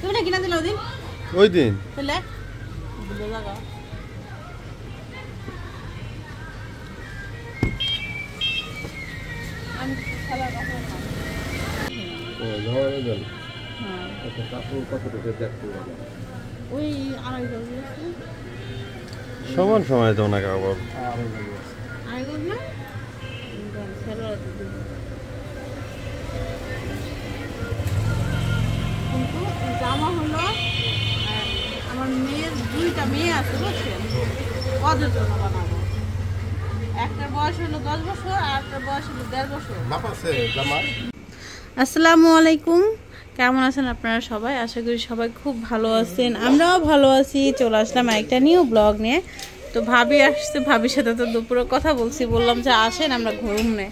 তুমি না কিনা দিল ওদিন ওই দিন তাহলে বুঝে লাগা আমি খেলা কথা ও যাওয়ার জন্য আচ্ছা কাপড় কত টাকা দেখতে হবে ওই আড়াই গজ সমান সময় দাও না কাপড় আড়াই গজ না ছেড়ে কিন্তু জামা হলো আমার মেয়ের দুইটা মেয়ে আছে বুঝছেন ওদের জন্য বানাবো একটার বয়স হলো 10 বছর আর একটার বয়স হলো 1.5 বছর। আসসালামু আলাইকুম, কেমন আছেন আপনারা সবাই? আশা করি সবাই খুব ভালো আছেন, আমরাও ভালো আছি। চলে আসলাম একটা নিউ ব্লগ নিয়ে। তো ভাবি আসছে, ভাবির সাথে তো দুপুরে কথা বলছি, বললাম যে আসেন আমরা ঘুরুম নে,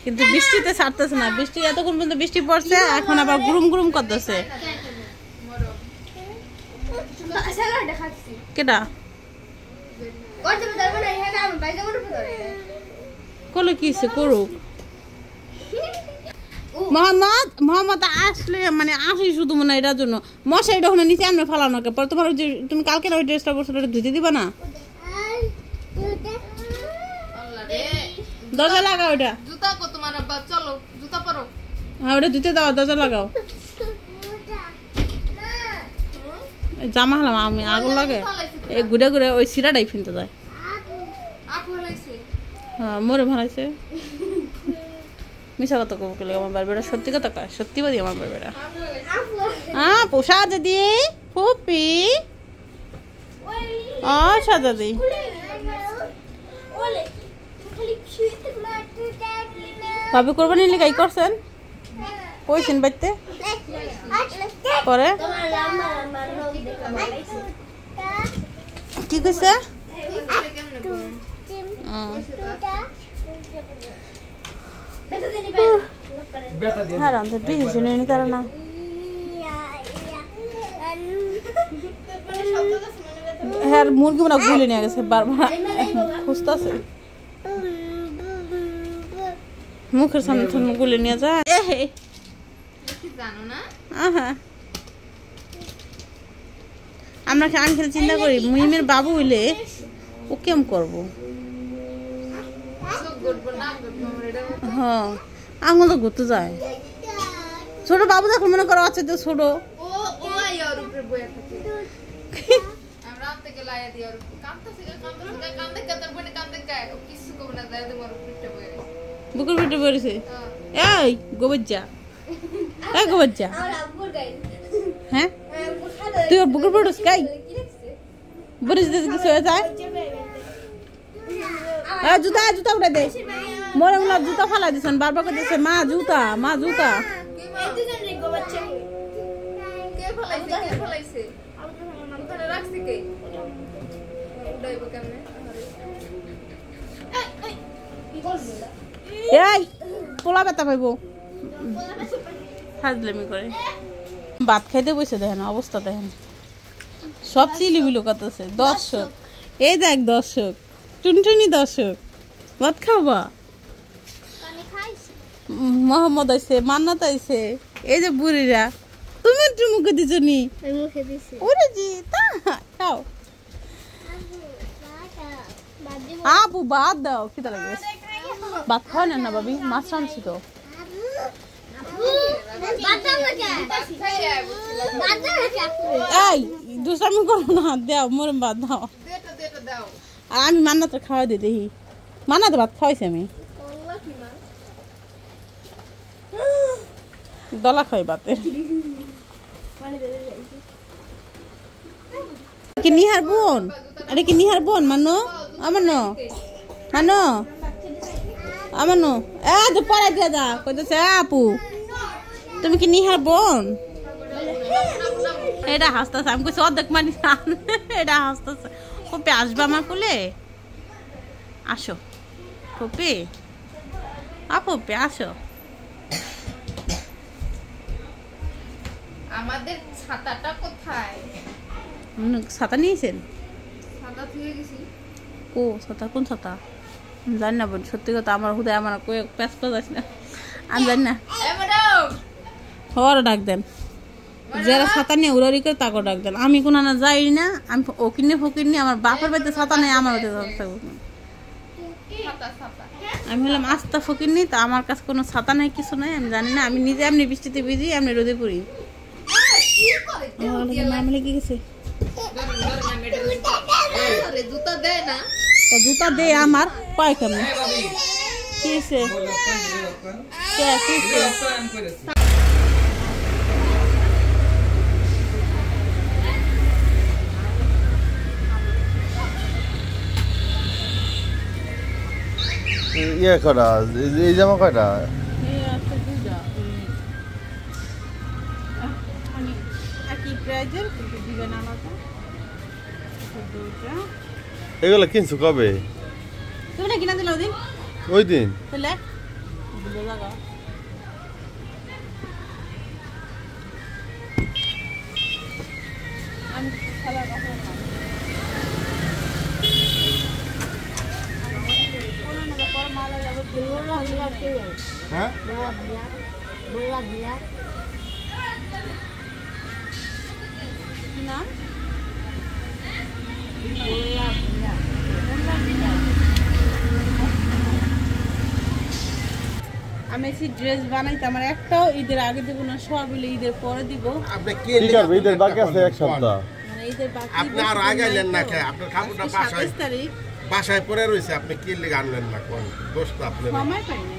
কিন্তু বৃষ্টিতে ছাড়তেছে না। বৃষ্টি এতক্ষণ পর্যন্ত বৃষ্টি পড়ছে, এখন আবার গুরুম গুরুম করতেছে। কেডা কলে কিছে করুক মোহাম্মদ আসলে মানে আসি শুধু মনে হয় এটার জন্য মশারিটা ওখানে নিচে আমরা ফালানো পরে তোমার যে তুমি কালকে ওই ড্রেসটা পরছো ওটা ধুতে দিবা না? দরজা লাগাও ওটা, জুতা কো তোমার আব্বা, চলো জুতা পরো। হ্যাঁ ওটা ধুতে দাও, দরজা লাগাও। জামা হলাম আমি আগুন লাগে এই ঘুরে ঘুরে ওই সিরাটাই ফিনতে যায়। হ্যাঁ মোরে ভালাইছে, মিশা কথা কব গেলে আমার বারবেটা সত্যি কথা কয়, সত্যি বলি আমার বারবেটা। হ্যাঁ পোষা দিদি ফুপি সাদা দি ভাবি করবেন লিখাই করছেন কইছেন বাইতে পরে কি কইছে? হ্যাঁ রান্ধে ডিসিশন নিতে পারে না। হ্যাঁ মুরগি মানে গুলে নিয়ে গেছে, বারবার খুঁজতেছে মুখের সামনে থেকে গুলে নিয়ে যায়। আমরা আমি খেলে চিন্তা করি মুহিমের বাবু হইলে ও কেমন করবো। হ্যাঁ আঙুল তো ঘুরতে যায়। ছোট বাবু দেখো মনে করো আছে তো ছোট, বুকুর পেটে পড়েছে। এই গোবজ্জা, এই গোবজ্জা, হ্যাঁ তুই ওর বুকুর পেটে কাই বলিস কিছু হয়ে যায়। জুতা জুতা উঠে দে, মরে মনে জুতা ফালাই দিচ্ছেন, বারবার করতেছে মা জুতা মা জুতা। এই পোলা ব্যথা পাইব ফাজলামি করে। ভাত খাইতে বসে দেখেন অবস্থা, দেখেন সব চিলিবিলো করতেছে। দর্শক এই দেখ, দর্শক টুনটুনি দর্শক ভাত খাবা। মোহাম্মদ আইছে, মান্নাত আইছে, এই যে বুড়িরা। তুমি একটু মুখে দিছ নি? ওরে জি তা খাও। আপু ভাত দাও, খিদা লাগে। ভাত খাওয়া না ভাবি, মাছ রাঁধছি তো। এই দুষ্টামি করো না, দাও মোর ভাত দাও। আর আমি মান্নাতে খাওয়া দিই দেখি, মান্নাতে ভাত খাওয়াইছি আমি। দলা খাই ভাতে কি নিহার বোন? আরে কি নিহার বোন? মানো আমানো মানো আমানো এ তো পরে দিয়ে যা কইতেছে আপু তুমি কি নিহার বোন? এটা হাসতেছে, আমি কইছি অর্ধেক মানি এটা হাসতেছে। কপি আসবে আমার কোলে? আসো কপি, আপু আসো। আমাদের ছাতাটা কোথায়? ছাতা নিয়েছেন? ছাতা থুয়ে গেছি। ও ছাতা, কোন ছাতা জানি না বোন, সত্যি কথা আমার হুদায় আমার প্যাঁচ পাস না, আমি জানি না। ওরা ডাক দেন যারা ছাতা নিয়ে উড়ারি করে তাকে ডাক দেন। আমি কোনো না যাই না, আমি ওকিনে ফকির আমার বাপের বাড়িতে ছাতা নেই, আমার বাড়িতে থাকবো। ছাতা ছাতা আমি হলাম আস্তা ফকির নি, তো আমার কাছে কোনো ছাতা নাই, কিছু নাই, আমি জানি না। আমি নিজে এমনি বৃষ্টিতে ভিজি, এমনি রোদে পড়ি। কি করে মামলে কি গেছে আরে জুতা দেয় না তো জুতা দে আমার পায় কেমন কি হয়েছে ইয়ে কটা এই জামা কয়টা এগুলো কিনছো কবে তুমি না কিনা দিল ওদিন ওই দিন তাহলে আমি খেলা কথা হ্যাঁ না আমি এসে ড্রেস বানাইতে আমার একটাও ঈদের আগে দেবো না, সব হলে ঈদের পরে দিব। আপনি কি করবে ঈদের বাকি আছে এক সপ্তাহ মানে ঈদের বাকি আপনি আর আগে নেন না কে আপনার কাপড়টা বাসায় 27 তারিখ বাসায় পরে রয়েছে আপনি কি লিগে আনলেন না কোন দোষ তো আপনার সময় পাইনি।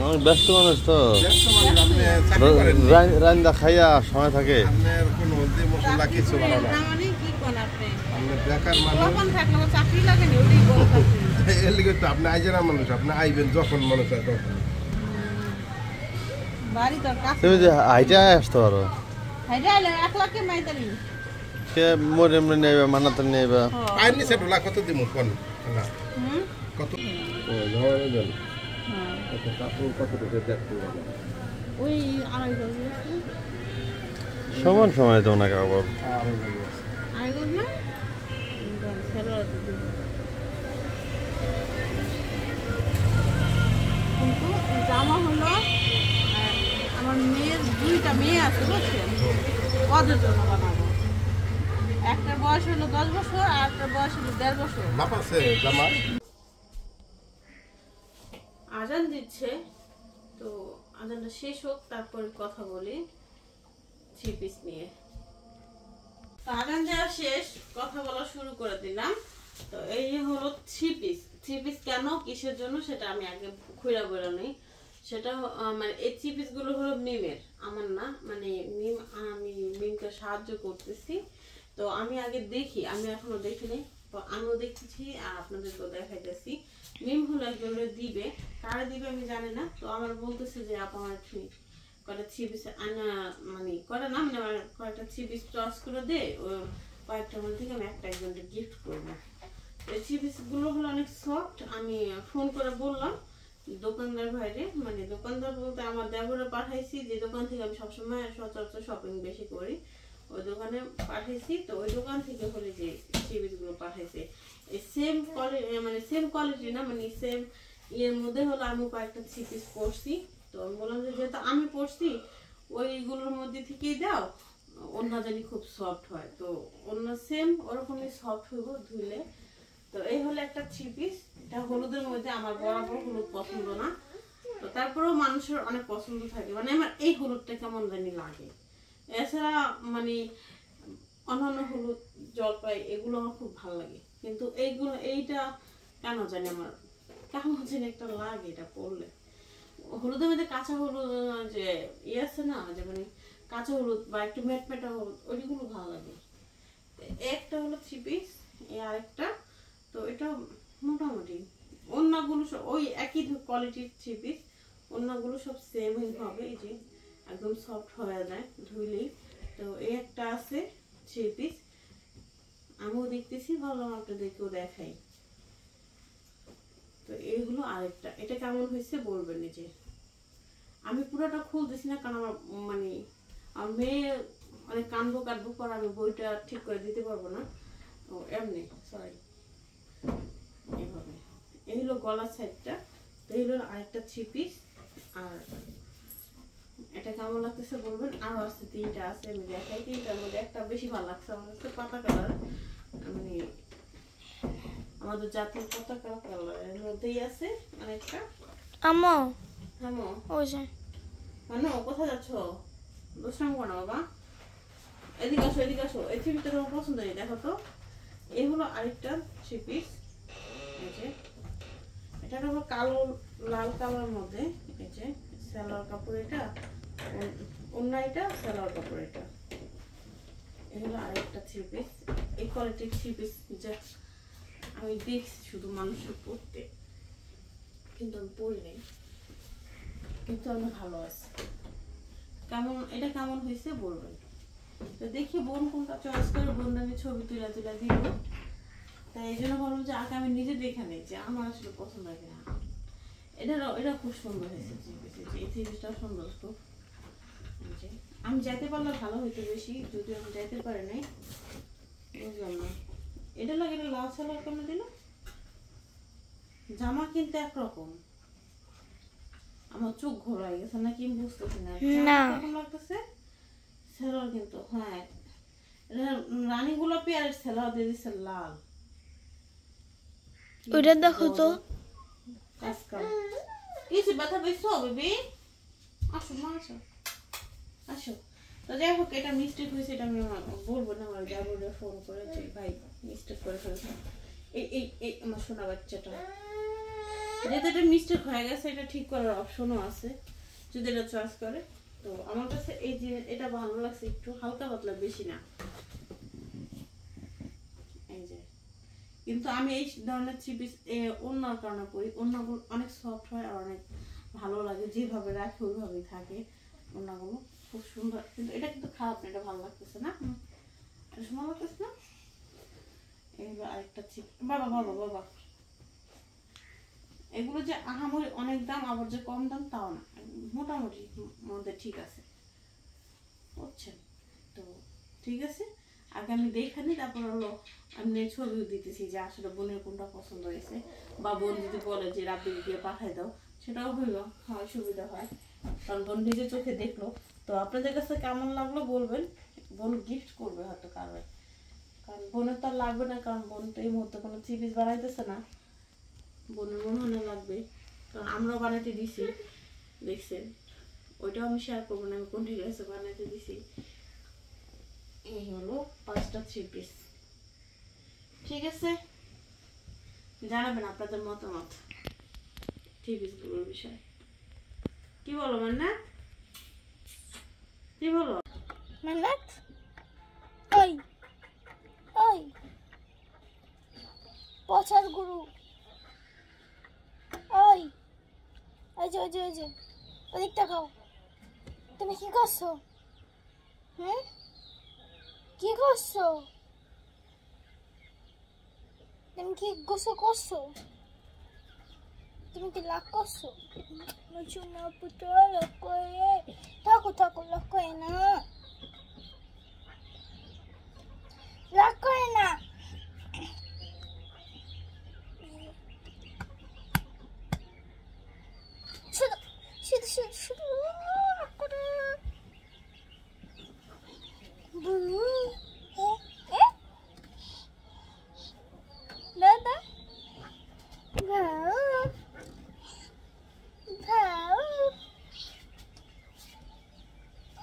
আমি ব্যস্ত মানুষ তো ব্যস্ত মানুষ, আপনি চাকরি করেন রান্দা খাইয়া সময় থাকে আপনার কোনো হলদি মশলা কিছু ভালো না না মানে কি কোন আপনি আপনি বেকার মানুষ কখন থাকলে আমার চাকরি লাগে না, ওটাই বড় চাকরি। এর লিগে তো আপনি আইজেরা মানুষ আপনি আইবেন যখন মনে চায় তখন বাড়ি তোর কাছে তুমি যে হাইটা আসতে পারো হাইডা এলে 1 লাখে মাইতালি কে মরে এমনি নেবে মানাতে নেবে পায়ের নিচে ঢোলা কত দিব কোন না হুম কত ঝামেলা দেন হ্যাঁ একটা কাপড় কত টাকা দেখতে হবে ওই আড়াই গজ সমান সময় তো না কাপড় আড়াই গজ না ছেলে কিন্তু জামা হলো আমার মেয়ের 2টা মেয়ে আছে বুঝছেন, ওদের জন্য বানাবো। একটার বয়স হলো 10 বছর আর একটার বয়স হলো 1.5 বছর। মাপ আছে জামা আজান দিচ্ছে, তো আজানটা শেষ হোক তারপরে কথা বলি 3 পিস নিয়ে। তো আজান দেওয়া শেষ, কথা বলা শুরু করে দিলাম। তো এই হলো 3 পিস। 3 পিস কেন কিসের জন্য সেটা আমি আগে খুঁড়া বলে নেই। সেটা মানে এই 3 পিস গুলো হলো মিমের, আমার না, মানে মিম, আমি মিমকে সাহায্য করতেছি। তো আমি আগে দেখি, আমি এখনো দেখিনি, তো আমিও দেখতেছি আর আপনাদেরকেও দেখাইতেছি। মিম হলো একজনের দিবে, কারা দিবে আমি জানি না। তো আমার বলতেছে যে আপা আমার কয়টা 3 পিস আনা, মানে কয়টা না, মানে আমার কয়টা 3 পিস চয়েস করে দে, ও কয়েকটার মধ্যে থেকে আমি একটা একজনকে গিফট করবো। এই 3 পিস গুলো হলো অনেক সফট। আমি ফোন করে বললাম দোকানদার ভাইরে, মানে দোকানদার বলতে আমার দেবরে পাঠাইছি, যে দোকান থেকে আমি সবসময় সচরাচর শপিং বেশি করি, ওই দোকানে পাঠাইছি। তো ওই দোকান থেকে হলে যে 3 পিস গুলো পাঠাইছে, এই সেম কোয়ালিটি, মানে সেম কোয়ালিটি না, মানে সেম এর মধ্যে হলো আমি কয়েকটা 3 পিস পরছি। তো আমি বললাম যে যেহেতু আমি পরছি ওইগুলোর মধ্যে থেকেই দাও, অন্য জানি খুব সফট হয়। তো অন্য সেম ওরকমই সফট হইব ধুইলে। তো এই হলো একটা 3 পিস। এটা হলুদের মধ্যে আমার বরাবর হলুদ পছন্দ না, তো তারপরেও মানুষের অনেক পছন্দ থাকে, মানে আমার এই হলুদটা কেমন জানি লাগে। এছাড়া মানে অন্যান্য হলুদ, জলপাই এগুলো আমার খুব ভালো লাগে, কিন্তু এইগুলো এইটা কেন জানি আমার কেমন জানি একটা লাগে এটা পরলে। হলুদের মধ্যে কাঁচা হলুদ যে ইয়ে আছে না, যে মানে কাঁচা হলুদ বা একটু মেটমেটা হলুদ, ওইগুলো ভালো লাগে। একটা হলো 3 পিস, এই আরেকটা। তো এটা মোটামুটি অন্যগুলো সব ওই একই কোয়ালিটির 3 পিস, অন্যগুলো সব সেমই হবে, এই যে একদম সফট হয়ে যায় ধুইলেই। তো এই একটা আছে 3 পিস, আমিও দেখতেছি, ভাবলাম আপনাদেরকেও দেখাই। তো এইগুলো আরেকটা, এটা কেমন হয়েছে বলবেন। যে আমি পুরোটা খুলতেছি না, কারণ আমার মানে আমার মেয়ে অনেক কানবো কাটবো পর, আমি বইটা ঠিক করে দিতে পারবো না। ও এমনি সরি, এইভাবে। এই হলো গলার সাইডটা। তো এই হলো আরেকটা 3 পিস, আর এটা কেমন লাগতেছে বলবেন। আরো আছে 3টা আছে, আমি দেখাই। 3টার মধ্যে একটা বেশি ভালো লাগছে আমার কাছে, পাতা কালার, মানে আমাদের জাতীয় পতাকা কালারের মধ্যেই আছে অনেকটা। আম্মু থামো, ওই যে মানে কোথায় যাচ্ছ? দুষ্টাম করো না বাবা, এদিকে আসো, এদিকে আসো। এই থ্রি পিসটা তোমার পছন্দ নেই, দেখো তো। এই হলো আরেকটা থ্রি পিস, এই যে এটা হলো কালো লাল কালার মধ্যে, এই যে সালোয়ার কাপড়, এটা অন্য, এটা সালোয়ার কাপড়, এটা এই হলো আরেকটা থ্রি পিস। এই কোয়ালিটির থ্রি পিস যা আমি দেখছি শুধু মানুষের পরতে, কিন্তু আমি পরি নাই, কিন্তু আমি ভালো আছি। কেমন, এটা কেমন হয়েছে বলবেন। তো দেখি বোন কোনটা চয়েস করে, বোন আমি ছবি তুলে তুলে দিব। তাই এই জন্য ভাবলাম যে আগে আমি নিজে দেখে নিই যে আমার আসলে পছন্দ হয় কিনা। এটা খুব সুন্দর হয়েছে, এই থ্রি পিসটা সুন্দর খুব। আমি যাইতে পারলে ভালো হইতো বেশি, যদিও আমি যাইতে পারি নাই, বুঝলাম না। এটা লাগে লাল সালোয়ার কেন দিল? জামা কিন্তু একরকম, আমার চোখ ঘোরাই গেছে নাকি আমি বুঝতেছি না। কেমন লাগতেছে সালোয়ার কিন্তু, হ্যাঁ রানী গোলাপি আর সালোয়ার দিয়ে দিচ্ছে লাল। ওইটা দেখো তো, কিছু ব্যথা পেয়েছো বেবি? আসো মা, আসো আসো। তো যাই হোক, এটা মিস্টেক হয়েছে, এটা আমি বলবো না, আমার যাবো ফোন করে যে ভাই মিস্টেক করে ফেলছে। এই আমার সোনা বাচ্চাটা, যেহেতু এটা মিস্টেক হয়ে গেছে, এটা ঠিক করার অপশনও আছে যদি এটা চয়েস করে। তো আমার কাছে এই যে এটা ভালো লাগছে, একটু হালকা পাতলা, বেশি না। এই যে কিন্তু আমি এই ধরনের থ্রি পিস ওড়নার কারণে পরি, ওড়নাগুলো অনেক সফট হয় আর অনেক ভালো লাগে, যেভাবে রাখি ওইভাবেই থাকে ওড়নাগুলো, খুব সুন্দর। কিন্তু এটা কিন্তু খারাপ না, এটা ভালো লাগতেছে না, এটা সুন্দর লাগতেছে না। এইবার আরেকটা বাবা বাবা বাবা, এগুলো যে আহামরি অনেক দাম আবার যে কম দাম তাও না, মোটামুটি মধ্যে ঠিক আছে, বুঝছেন তো। ঠিক আছে, আগে আমি দেখে নিই, তারপর হলো আমি ছবিও দিতেছি যে আসলে বোনের কোনটা পছন্দ হয়েছে, বা বোন যদি বলে যে রাব্বিকে দিয়ে পাঠাই দাও, সেটাও হইলো, হয় সুবিধা হয়, কারণ বোন নিজের চোখে দেখলো। তো আপনাদের কাছে কেমন লাগলো বলবেন। বোন গিফট করবে হয়তো কারো, কারণ বোনের তো আর লাগবে না, কারণ বোন তো এই মুহূর্তে কোনো থ্রি পিস বানাইতেছে না, বোনের মনে হলে লাগবে, কারণ আমরাও বানাইতে দিছি, দেখছেন। ওইটাও আমি শেয়ার করবো না আমি কোন ঠিক আছে বানাইতে দিছি। এই হলো 5টা থ্রি পিস, ঠিক আছে। জানাবেন আপনাদের মতামত থ্রি পিসগুলোর বিষয়ে, কি বলো মান্না, কি বলো? মান্নাত ওই ওই পছার গুরু, ওই ওই যে ওই যে ওই যে ওদিকটা খাও। তুমি কি করছো? হুম, কি করছো? তুমি কি গোসল করছো? তুমি কি লাগ করছো? সোনা পুত্র লাগ করে থাকো, থাকো, লাগ করে না, লাগ করে না। শুধু শুধু শুধু শুধু লাগ করে দাদা ভাও ভাও।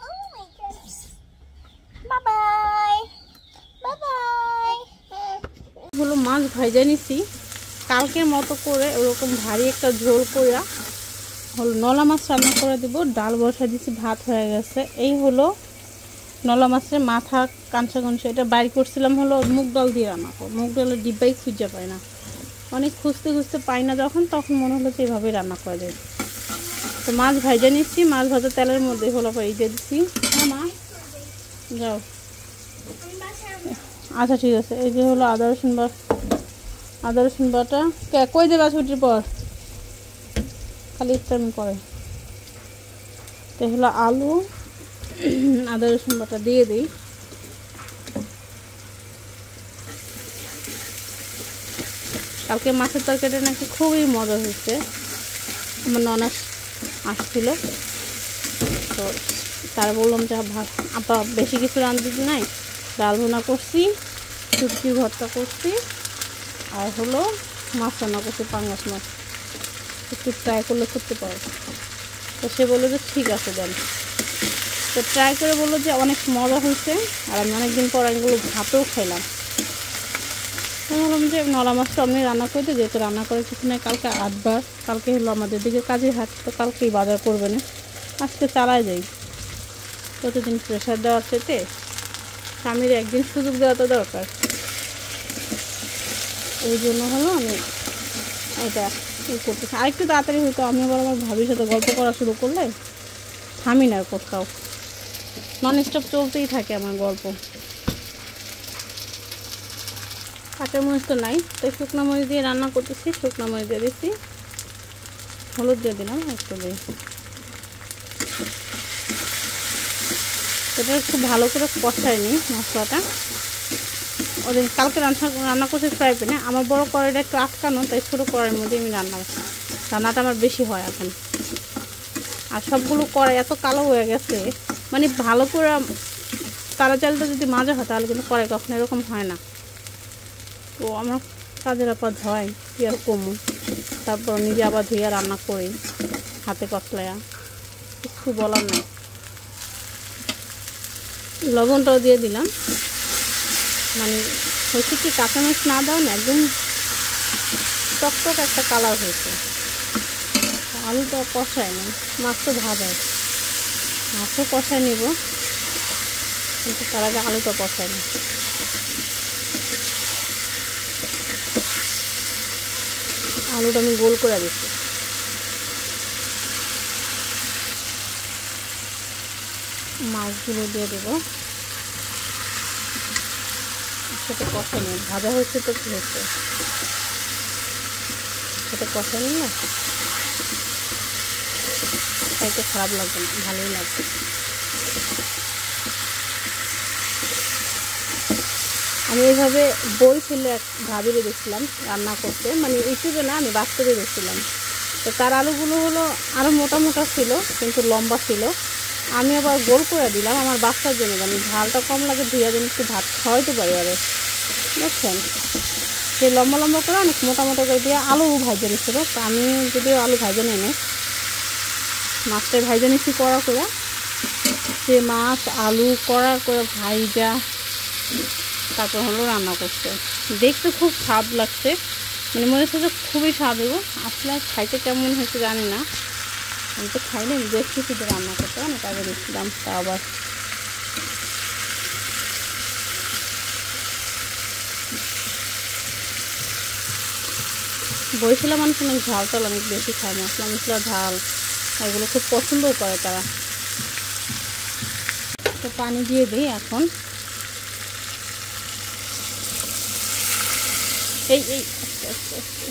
Oh my goodness. Bye bye. Bye bye. হলো মাছ ভাজা নিছি কালকের মতো করে, ওরকম ভারী একটা ঝোল করে হলো নলা মাছ রান্না করে দিব, ডাল বসা দিছি, ভাত হয়ে গেছে। এই হলো নলা মাছের মাথা, কাঁচা কঞ্চা, এটা বাইর করছিলাম হলো মুগ ডাল দিয়ে রান্না করো, মুগ ডালের ডিব্বাই খুঁজে পাই না, অনেক খুঁজতে খুঁজতে পাই না যখন, তখন মনে হলো যে এভাবে রান্না করা যায়। তো মাছ ভাজা নিচ্ছি, মাছ ভাজা তেলের মধ্যে হলো এই দিয়ে দিচ্ছি। মা যাও, আচ্ছা ঠিক আছে। এই যে হলো আদা রসুন বাটা, কই দেবা ছুটির পর খালি ইফতার করে। তো হলো আলু, আদা রসুন বাটা দিয়ে দিই। কালকে মাছের তরকারিটা নাকি খুবই মজা হয়েছে, আমার ননাস আসছিল, তো তো তারা বললাম যে আপা বেশি কিছু রাঁধতে নাই, ডাল ভুনা করছি, শুটকি ভর্তা করছি, আর হলো মাছ রান্না করছি, পাঙ্গাস মাছ, একটু ট্রাই করলে করতে পারো। তো সে বললো যে ঠিক আছে দেন। তো ট্রাই করে বললো যে অনেক মজা হয়েছে, আর আমি অনেকদিন পর এগুলো ভাতেও খাইলাম। আমি বললাম যে নলা মাছটা আপনি রান্না করে দিই, যেহেতু রান্না করে কিছু নেই, কালকে 8 বার, কালকে হলো আমাদের দিকে কাজের হাট, তো কালকেই বাজার করবে না, আজকে চালায় যাই। প্রতিদিন প্রেশার দেওয়ার চেয়ে স্বামীর একদিন সুযোগ দেওয়া তো দরকার। এই জন্য হলো আমি এটা করতেছি। আরেকটু তাড়াতাড়ি হইতো, আমি আবার আমার ভাবির সাথে গল্প করা শুরু করলে থামি না কোথাও, নন স্টপ চলতেই থাকে আমার গল্প। কাঁচা মরিচ তো নাই, তাই শুকনো মরিচ দিয়ে রান্না করতেছি। শুকনো মরিচ দিয়ে দিচ্ছি, হলুদ দিয়ে দিলাম একটু দিয়ে। এটা খুব ভালো করে কষাই নিই মশলাটা। ওদের কালকে রান্না করছি ফ্রাই প্যানে, আমার বড় কড়াইটা একটু আটকানো, তাই ছোটো কড়াইয়ের মধ্যে আমি রান্নাটা আমার বেশি হয় এখন। আর সবগুলো কড়াই এত কালো হয়ে গেছে, মানে ভালো করে তারা চালটা যদি মাজা হয় তাহলে কিন্তু কড়াই কখনো এরকম হয় না। তো আমার কাজের আপাত হয় কি আর কমু, তারপর নিজে আবার ধুয়ে রান্না করি হাতে কষলায়া, কিছু বলার নাই। লবণটাও দিয়ে দিলাম, মানে হয়েছে কি কাঁচামরিচ না দেওয়া না, একদম টকটক একটা কালার হয়েছে। আলুটা কষায় না, মাছ তো ভাজায়, মাছও কষায় নিব, কিন্তু তার আগে আলুটা কষায় না। আলুটা আমি গোল করে দিচ্ছি। মাছগুলো দিয়ে দেবো, সেটা কষায় নিই, ভাজা হয়েছে তো কী হচ্ছে, সেটা কষায় নিই না, খাইতে খারাপ লাগবে না, ভালোই লাগবে। আমি এইভাবে বই ছিল এক ভাবিরে দেখছিলাম রান্না করতে, মানে ইউটিউবে না, আমি বাস্তবে দেখছিলাম। তো তার আলুগুলো হলো আরও মোটা মোটা ছিল, কিন্তু লম্বা ছিল। আমি আবার গোল করে দিলাম আমার বাচ্চার জন্য, মানে ঝালটা কম লাগে, ধুয়ে দিন একটু ভাত খাওয়াইতে পারি আরে, বুঝছেন। সে লম্বা লম্বা করে অনেক মোটা মোটা করে দিয়ে আলু ভাজা নিচ্ছিল। তো আমি যদিও আলু ভাজা নেই না, মাছটাই ভাজা নিচ্ছি কড়া করে। সে মাছ আলু কড়া করে ভাইজা তারপর হলো রান্না করছে। দেখতে খুব স্বাদ লাগছে, মানে মনে হচ্ছে যে খুবই স্বাদ হবো। আসলে খাইতে কেমন হয়েছে জানি না, আমি তো খাইনি, দেখছি শুধু রান্না করতে, অনেক আগে দেখছিলাম। তা আবার বইছিলাম মানুষ অনেক ঝাল টাল অনেক বেশি খায়, মশলা মশলা ঝাল এগুলো খুব পছন্দও করে তারা। তো পানি দিয়ে দিই এখন। এই এই আস্তে আস্তে আস্তে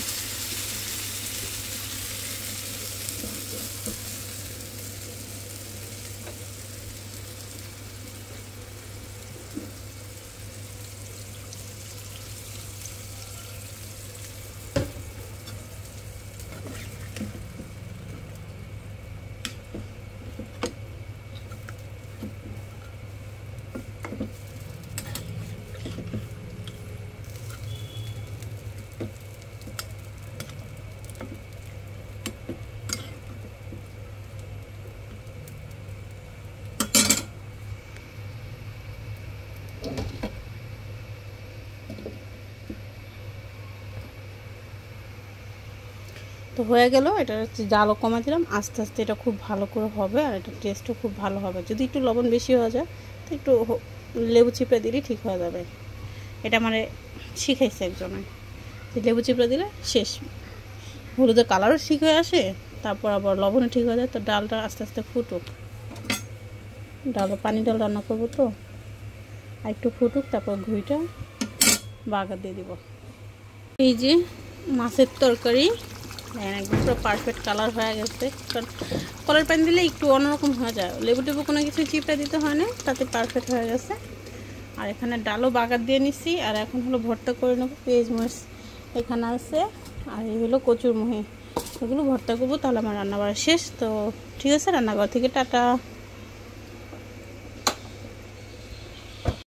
তো হয়ে গেল। এটা জালও কমা দিলাম, আস্তে আস্তে এটা খুব ভালো করে হবে, আর এটা টেস্টও খুব ভালো হবে। যদি একটু লবণ বেশি হয়ে যায় তো একটু লেবু চিপড়ে দিলেই ঠিক হয়ে যাবে। এটা মানে শিখাইছে একজনে, যে লেবু চিপড়ে দিলে শেষ, হলুদের কালারও ঠিক হয়ে আসে, তারপর আবার লবণও ঠিক হয়ে যায়। তো ডালটা আস্তে আস্তে ফুটুক, পানি ডাল রান্না করবো তো, আর একটু ফুটুক, তারপর ঘুইটা বাগার দিয়ে দিব। এই যে মাছের তরকারি একদম পুরো পারফেক্ট কালার হয়ে গেছে। কারণ কলার পানি দিলে একটু অন্যরকম হয়ে যায়, লেবু টেবু কোনো কিছু চিপড়ে দিতে হয় না, তাতে পারফেক্ট হয়ে গেছে। আর এখানে ডালও বাগার দিয়ে নিচ্ছি, আর এখন হলো ভর্তা করে নেবো। পেঁয়াজ মরিচ এখানে আছে, আর এই হলো কচুর মুহি, এগুলো ভর্তা করবো, তাহলে আমার রান্নাবাড়া শেষ। তো ঠিক আছে, রান্নাঘর থেকে টাটা।